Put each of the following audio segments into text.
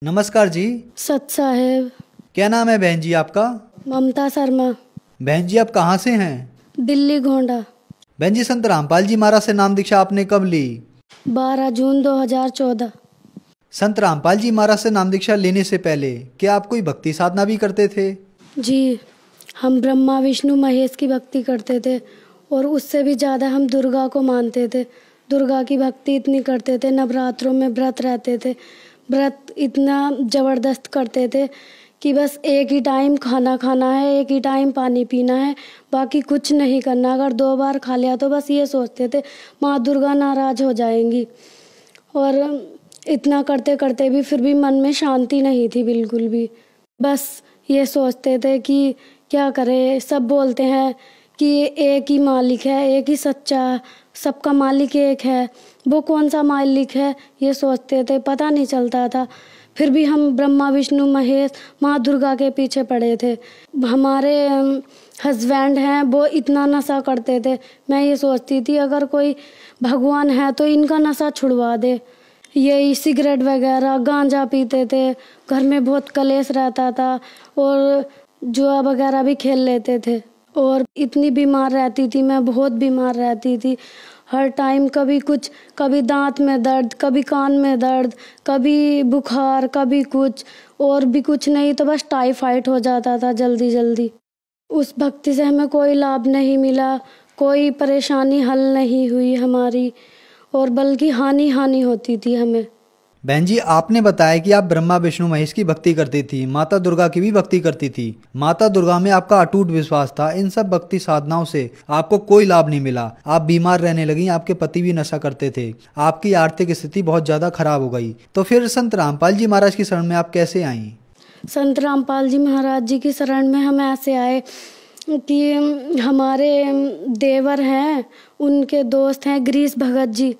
नमस्कार जी। सत साहेब। क्या नाम है बहन जी आपका? ममता शर्मा। बहन जी आप कहाँ से हैं? दिल्ली गोंडा। बहन जी संत रामपाल जी महाराज से नाम दीक्षा आपने कब ली? 12 जून 2014। संत रामपाल जी महाराज से नाम दीक्षा लेने से पहले क्या आप कोई भक्ति साधना भी करते थे? जी, हम ब्रह्मा विष्णु महेश की भक्ति करते थे और उससे भी ज़्यादा हम दुर्गा को मानते थे। दुर्गा की भक्ति इतनी करते थे, नवरात्रों में व्रत रहते थे। व्रत इतना ज़बरदस्त करते थे कि बस एक ही टाइम खाना खाना है, एक ही टाइम पानी पीना है, बाकी कुछ नहीं करना। अगर 2 बार खा लिया तो बस ये सोचते थे माँ दुर्गा नाराज़ हो जाएंगी। और इतना करते करते भी फिर भी मन में शांति नहीं थी बिल्कुल भी। बस ये सोचते थे कि क्या करें। सब बोलते हैं कि एक ही मालिक है, एक ही सच्चा, सबका मालिक एक है। वो कौन सा मालिक है ये सोचते थे, पता नहीं चलता था। फिर भी हम ब्रह्मा विष्णु महेश माँ दुर्गा के पीछे पड़े थे। हमारे हस्बैंड हैं वो इतना नशा करते थे। मैं ये सोचती थी अगर कोई भगवान है तो इनका नशा छुड़वा दे। यही सिगरेट वगैरह गांजा पीते थे, घर में बहुत कलेश रहता था और जुआ वगैरह भी खेल लेते थे। और इतनी बीमार रहती थी मैं, बहुत बीमार रहती थी हर टाइम। कभी कुछ, कभी दांत में दर्द, कभी कान में दर्द, कभी बुखार, कभी कुछ और भी कुछ नहीं तो बस टाइफाइड हो जाता था जल्दी जल्दी। उस भक्ति से हमें कोई लाभ नहीं मिला, कोई परेशानी हल नहीं हुई हमारी और बल्कि हानि हानि होती थी हमें। बहन जी आपने बताया कि आप ब्रह्मा विष्णु महेश की भक्ति करती थी, माता दुर्गा की भी भक्ति करती थी। माता दुर्गा में आपका अटूट विश्वास था। इन सब भक्ति साधनाओं से आपको कोई लाभ नहीं मिला। आप बीमार रहने लगी, आपके पति भी नशा करते थे, आपकी आर्थिक स्थिति बहुत ज्यादा खराब हो गई। तो फिर संत रामपाल जी महाराज की शरण में आप कैसे आई? संत रामपाल जी महाराज जी की शरण में हम ऐसे आए कि हमारे देवर हैं, उनके दोस्त हैं गिरीश भगत जी।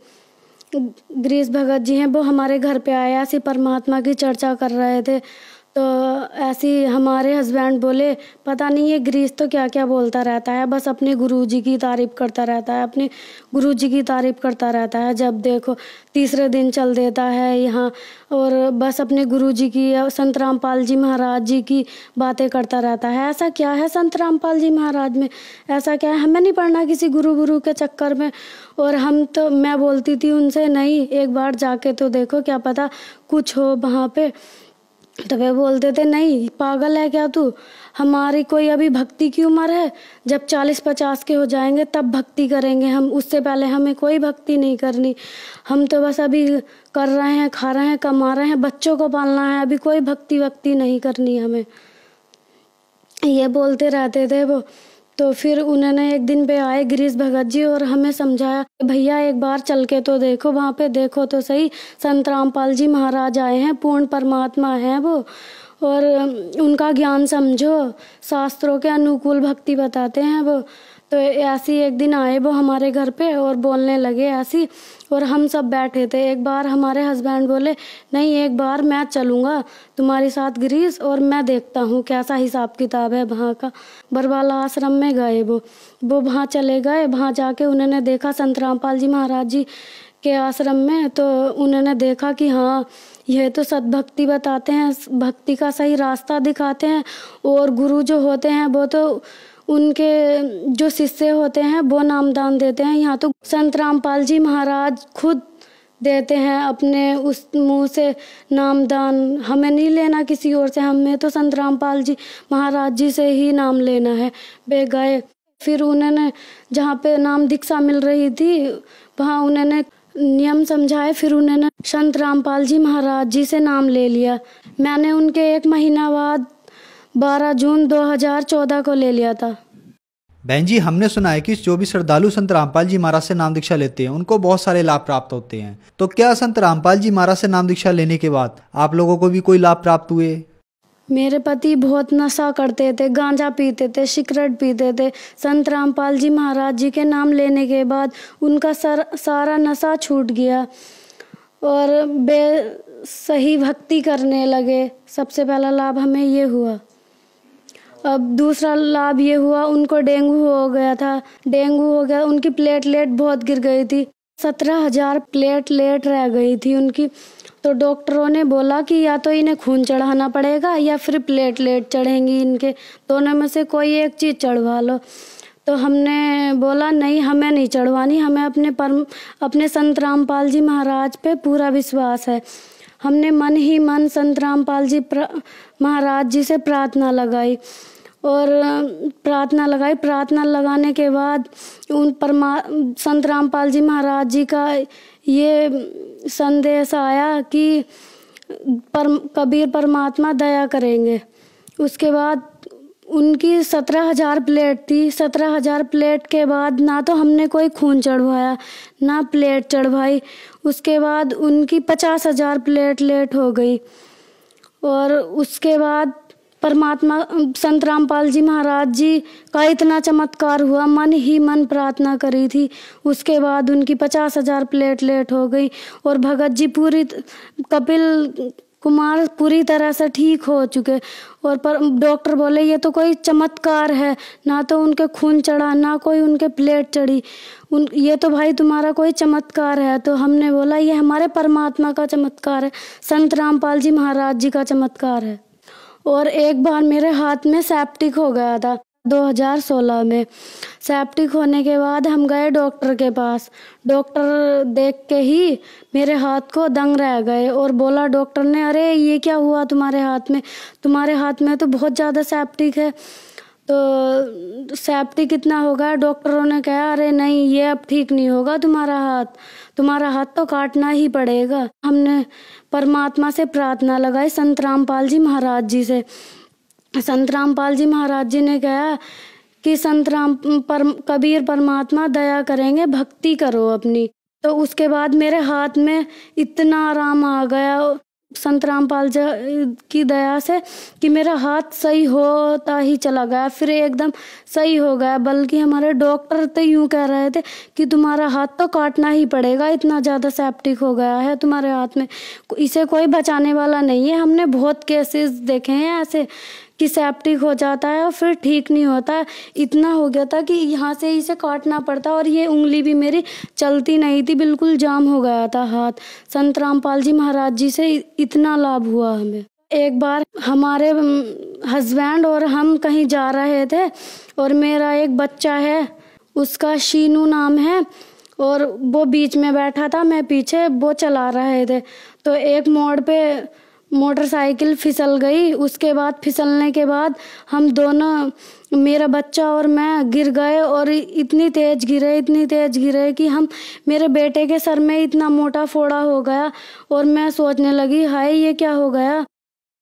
गिरीश भगत जी हैं, वो हमारे घर पे आए, ऐसी परमात्मा की चर्चा कर रहे थे। तो ऐसी हमारे हस्बैंड बोले पता नहीं ये गिरीश तो क्या क्या बोलता रहता है, बस अपने गुरुजी की तारीफ करता रहता है, अपने गुरुजी की तारीफ करता रहता है। जब देखो तीसरे दिन चल देता है यहाँ और बस अपने गुरुजी की, संत रामपाल जी महाराज जी की बातें करता रहता है। ऐसा क्या है संत रामपाल जी महाराज में, ऐसा क्या है, हमें नहीं पढ़ना किसी गुरु के चक्कर में। और हम तो, मैं बोलती थी उनसे नहीं एक बार जाके तो देखो, क्या पता कुछ हो वहाँ पे। तो वे बोलते थे नहीं पागल है क्या तू, हमारी कोई अभी भक्ति की उम्र है, जब 40-50 के हो जाएंगे तब भक्ति करेंगे हम, उससे पहले हमें कोई भक्ति नहीं करनी। हम तो बस अभी कर रहे हैं, खा रहे हैं, कमा रहे हैं, बच्चों को पालना है, अभी कोई भक्ति नहीं करनी हमें, ये बोलते रहते थे वो। तो फिर उन्होंने एक दिन पे आए गिरीश भगत जी और हमें समझाया भैया एक बार चल के तो देखो, वहाँ पे देखो तो सही, संत रामपाल जी महाराज आए हैं, पूर्ण परमात्मा हैं वो, और उनका ज्ञान समझो, शास्त्रों के अनुकूल भक्ति बताते हैं वो। तो ऐसी एक दिन आए वो हमारे घर पे और बोलने लगे ऐसी, और हम सब बैठे थे। एक बार हमारे हस्बैंड बोले नहीं एक बार मैं चलूँगा तुम्हारे साथ गिरीश, और मैं देखता हूँ कैसा हिसाब किताब है वहाँ का। बरवाला आश्रम में गए वो वहाँ चले गए। वहाँ जाके उन्होंने देखा संत रामपाल जी महाराज जी के आश्रम में, तो उन्होंने देखा कि हाँ यह तो सद्भक्ति बताते हैं, भक्ति का सही रास्ता दिखाते हैं। और गुरु जो होते हैं वो तो उनके जो शिष्य होते हैं वो नामदान देते हैं। यहाँ तो संत रामपाल जी महाराज खुद देते हैं अपने उस मुंह से नामदान, हमें नहीं लेना किसी और से, हमें तो संत रामपाल जी महाराज जी से ही नाम लेना है। वे गए, फिर उन्होंने जहाँ पे नाम दीक्षा मिल रही थी वहाँ उन्होंने नियम समझाए, फिर उन्होंने संत रामपाल जी महाराज जी से नाम ले लिया। मैंने उनके 1 महीना बाद 12 जून 2014 को ले लिया था। बहन जी हमने सुना है कि जो भी श्रद्धालु संत रामपाल जी महाराज से नाम दीक्षा लेते हैं उनको बहुत सारे लाभ प्राप्त होते हैं। तो क्या संत रामपाल जी महाराज से नाम दीक्षा लेने के बाद आप लोगों को भी कोई लाभ प्राप्त हुए? मेरे पति बहुत नशा करते थे, गांजा पीते थे, सिगरेट पीते थे। संत रामपाल जी महाराज जी के नाम लेने के बाद उनका सारा नशा छूट गया और वे सही भक्ति करने लगे। सबसे पहला लाभ हमें ये हुआ। अब दूसरा लाभ ये हुआ, उनको डेंगू हो गया था। डेंगू हो गया, उनकी प्लेटलेट बहुत गिर गई थी। 17,000 प्लेटलेट रह गई थी उनकी। तो डॉक्टरों ने बोला कि या तो इन्हें खून चढ़ाना पड़ेगा या फिर प्लेटलेट चढ़ेंगी इनके, दोनों में से कोई एक चीज़ चढ़वा लो। तो हमने बोला नहीं, हमें नहीं चढ़वानी, हमें अपने संत रामपाल जी महाराज पे पूरा विश्वास है। हमने मन ही मन संत रामपाल जी महाराज जी से प्रार्थना लगाई और प्रार्थना लगाने के बाद संत रामपाल जी महाराज जी का ये संदेश आया कि कबीर परमात्मा दया करेंगे। उसके बाद उनकी 17,000 प्लेट थी। 17,000 प्लेट के बाद ना तो हमने कोई खून चढ़वाया ना प्लेट चढ़वाई। उसके बाद उनकी 50,000 प्लेटलेट हो गई। और उसके बाद परमात्मा संत रामपाल जी महाराज जी का इतना चमत्कार हुआ, मन ही मन प्रार्थना करी थी। उसके बाद उनकी 50,000 प्लेटलेट हो गई और भगत जी कपिल कुमार पूरी तरह से ठीक हो चुके। और डॉक्टर बोले ये तो कोई चमत्कार है, ना तो उनके खून चढ़ा ना कोई उनके प्लेट चढ़ी, ये तो भाई तुम्हारा कोई चमत्कार है। तो हमने बोला ये हमारे परमात्मा का चमत्कार है, संत रामपाल जी महाराज जी का चमत्कार है। और एक बार मेरे हाथ में सेप्टिक हो गया था 2016 में। सेप्टिक होने के बाद हम गए डॉक्टर के पास। डॉक्टर देख के ही मेरे हाथ को दंग रह गए और बोला डॉक्टर ने, अरे ये क्या हुआ तुम्हारे हाथ में तो बहुत ज़्यादा सेप्टिक है। तो सेप्टिक कितना होगा? डॉक्टरों ने कहा अरे नहीं, ये अब ठीक नहीं होगा, तुम्हारा हाथ तो काटना ही पड़ेगा। हमने परमात्मा से प्रार्थना लगाई, संत रामपाल जी महाराज जी से। संत रामपाल जी महाराज जी ने कहा कि कबीर परमात्मा दया करेंगे, भक्ति करो अपनी। तो उसके बाद मेरे हाथ में इतना आराम आ गया संत रामपाल जी की दया से कि मेरा हाथ सही होता ही चला गया, फिर एकदम सही हो गया। बल्कि हमारे डॉक्टर तो यूँ कह रहे थे कि तुम्हारा हाथ तो काटना ही पड़ेगा, इतना ज़्यादा सेप्टिक हो गया है तुम्हारे हाथ में, इसे कोई बचाने वाला नहीं है। हमने बहुत केसेस देखे हैं ऐसे कि सेप्टिक हो जाता है और फिर ठीक नहीं होता। इतना हो गया था कि यहाँ से इसे काटना पड़ता और ये उंगली भी मेरी चलती नहीं थी, बिल्कुल जाम हो गया था हाथ। संत रामपाल जी महाराज जी से इतना लाभ हुआ हमें। एक बार हमारे हस्बैंड और हम कहीं जा रहे थे और मेरा एक बच्चा है, उसका शीनू नाम है, और वो बीच में बैठा था, मैं पीछे, वो चला रहे थे। तो एक मोड़ पे मोटरसाइकिल फिसल गई। उसके बाद फिसलने के बाद हम दोनों, मेरा बच्चा और मैं, गिर गए और इतनी तेज गिरे कि मेरे बेटे के सर में इतना मोटा फोड़ा हो गया। और मैं सोचने लगी हाय ये क्या हो गया,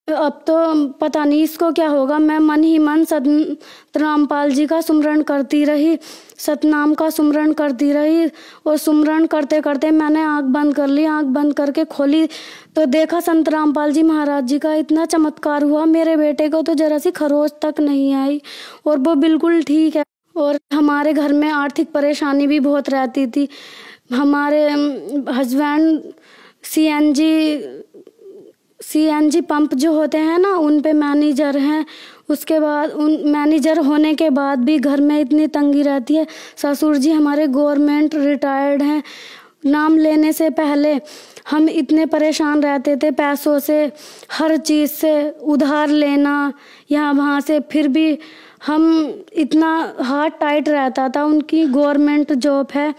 अब तो पता नहीं इसको क्या होगा। मैं मन ही मन संत रामपाल जी का सुमरण करती रही, सतनाम का सुमरण करती रही। और सुमरण करते करते मैंने आंख बंद कर ली। आंख बंद करके खोली तो देखा संत रामपाल जी महाराज जी का इतना चमत्कार हुआ। मेरे बेटे को तो जरा सी खरोच तक नहीं आई और वो बिल्कुल ठीक है। और हमारे घर में आर्थिक परेशानी भी बहुत रहती थी। हमारे हस्बैंड सीएनजी पंप जो होते हैं ना, उन पे मैनेजर हैं। उसके बाद मैनेजर होने के बाद भी घर में इतनी तंगी रहती है। ससुर जी हमारे गवर्नमेंट रिटायर्ड हैं। नाम लेने से पहले हम इतने परेशान रहते थे पैसों से, हर चीज़ से उधार लेना यहाँ वहाँ से, फिर भी हम इतना हाथ टाइट रहता था। उनकी गवर्नमेंट जॉब है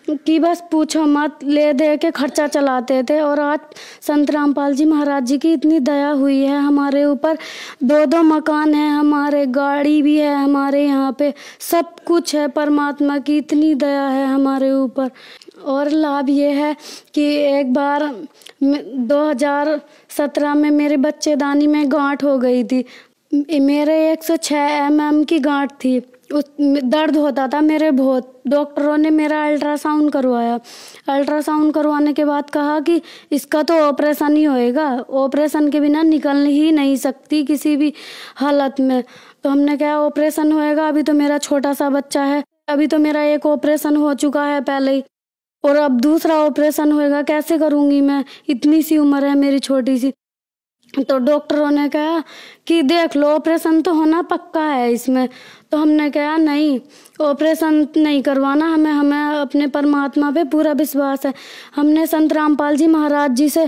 कि बस पूछो मत, ले दे के खर्चा चलाते थे। और आज संत रामपाल जी महाराज जी की इतनी दया हुई है हमारे ऊपर। 2 मकान है हमारे, गाड़ी भी है हमारे, यहाँ पे सब कुछ है। परमात्मा की इतनी दया है हमारे ऊपर। और लाभ ये है कि एक बार 2017 में मेरे बच्चेदानी में गांठ हो गई थी। मेरे 106 mm की गांठ थी। दर्द होता था मेरे बहुत। डॉक्टरों ने मेरा अल्ट्रासाउंड करवाया। अल्ट्रासाउंड करवाने के बाद कहा कि इसका तो ऑपरेशन ही होएगा, ऑपरेशन के बिना निकल ही नहीं सकती किसी भी हालत में। तो हमने कहा ऑपरेशन होएगा, अभी तो मेरा छोटा सा बच्चा है, अभी तो मेरा एक ऑपरेशन हो चुका है पहले ही, और अब दूसरा ऑपरेशन होएगा, कैसे करूँगी मैं, इतनी सी उम्र है मेरी छोटी सी। तो डॉक्टरों ने कहा कि देख लो, ऑपरेशन तो होना पक्का है इसमें। तो हमने कहा नहीं, ऑपरेशन नहीं करवाना, हमें अपने परमात्मा पे पूरा विश्वास है। हमने संत रामपाल जी महाराज जी से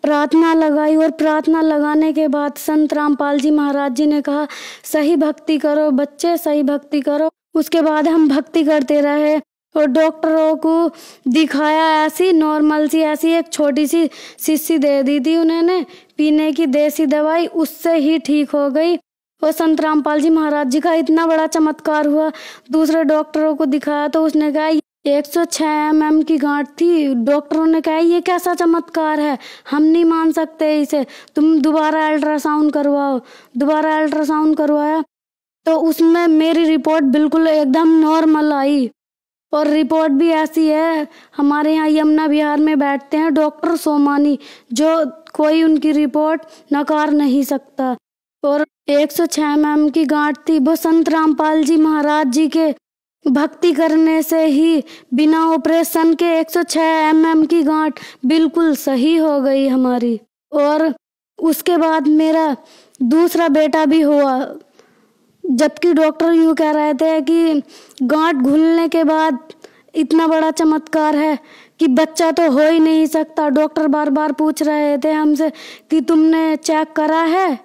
प्रार्थना लगाई और प्रार्थना लगाने के बाद संत रामपाल जी महाराज जी ने कहा सही भक्ति करो बच्चे, सही भक्ति करो। उसके बाद हम भक्ति करते रहे और डॉक्टरों को दिखाया, ऐसी नॉर्मल सी ऐसी एक छोटी सी शीशी दे दी थी उन्होंने पीने की देसी दवाई, उससे ही ठीक हो गई। और संत रामपाल जी महाराज जी का इतना बड़ा चमत्कार हुआ। दूसरे डॉक्टरों को दिखाया तो उसने कहा 106 mm की गांठ थी। डॉक्टरों ने कहा ये कैसा चमत्कार है, हम नहीं मान सकते इसे, तुम दोबारा अल्ट्रासाउंड करवाओ। दोबारा अल्ट्रासाउंड करवाया तो उसमें मेरी रिपोर्ट बिल्कुल एकदम नॉर्मल आई। और रिपोर्ट भी ऐसी है, हमारे यहाँ यमुना विहार में बैठते हैं डॉक्टर सोमानी, जो कोई उनकी रिपोर्ट नकार नहीं सकता। और 106 mm की गांठ थी, वो संत रामपाल जी महाराज जी के भक्ति करने से ही बिना ऑपरेशन के 106 mm की गांठ बिल्कुल सही हो गई हमारी। और उसके बाद मेरा दूसरा बेटा भी हुआ, जबकि डॉक्टर यूँ कह रहे थे कि गांठ घुलने के बाद इतना बड़ा चमत्कार है कि बच्चा तो हो ही नहीं सकता। डॉक्टर बार बार पूछ रहे थे हमसे कि तुमने चेक करा है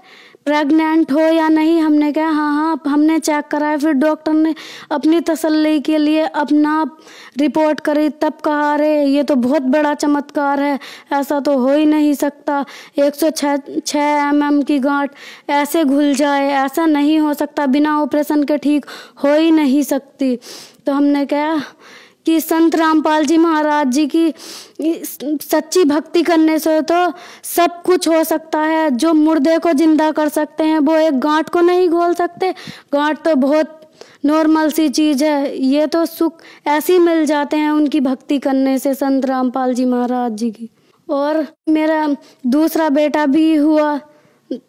प्रेग्नेंट हो या नहीं। हमने कहा हाँ हमने चेक करा है। फिर डॉक्टर ने अपनी तसल्ली के लिए अपना रिपोर्ट करी, तब कहा अरे ये तो बहुत बड़ा चमत्कार है, ऐसा तो हो ही नहीं सकता, 106 mm की गांठ ऐसे घुल जाए, ऐसा नहीं हो सकता, बिना ऑपरेशन के ठीक हो ही नहीं सकती। तो हमने कहा कि संत रामपाल जी महाराज जी की सच्ची भक्ति करने से तो सब कुछ हो सकता है। जो मुर्दे को जिंदा कर सकते हैं वो एक गांठ को नहीं घोल सकते। गांठ तो बहुत नॉर्मल सी चीज़ है, ये तो सुख ऐसे ही मिल जाते हैं उनकी भक्ति करने से, संत रामपाल जी महाराज जी की। और मेरा दूसरा बेटा भी हुआ,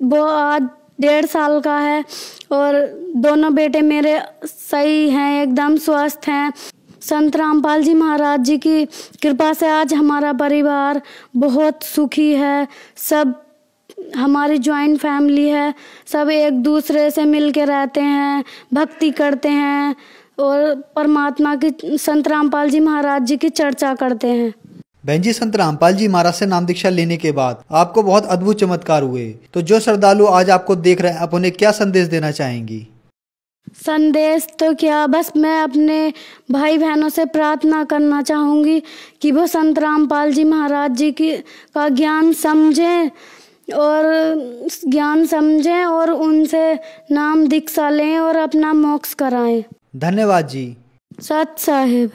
वो आज 1.5 साल का है और दोनों बेटे मेरे सही हैं, एकदम स्वस्थ हैं। संत रामपाल जी महाराज जी की कृपा से आज हमारा परिवार बहुत सुखी है। सब हमारी जॉइंट फैमिली है, सब एक दूसरे से मिल के रहते हैं, भक्ति करते हैं और परमात्मा की, संत रामपाल जी महाराज जी की चर्चा करते हैं। बहन जी, संत रामपाल जी महाराज से नाम दीक्षा लेने के बाद आपको बहुत अद्भुत चमत्कार हुए, तो जो श्रद्धालु आज आपको देख रहे हैं आप उन्हें क्या संदेश देना चाहेंगी? संदेश तो क्या, बस मैं अपने भाई बहनों से प्रार्थना करना चाहूँगी कि वो संत रामपाल जी महाराज जी का ज्ञान समझें और उनसे नाम दीक्षा लें और अपना मोक्ष कराएं। धन्यवाद जी। सत साहिब।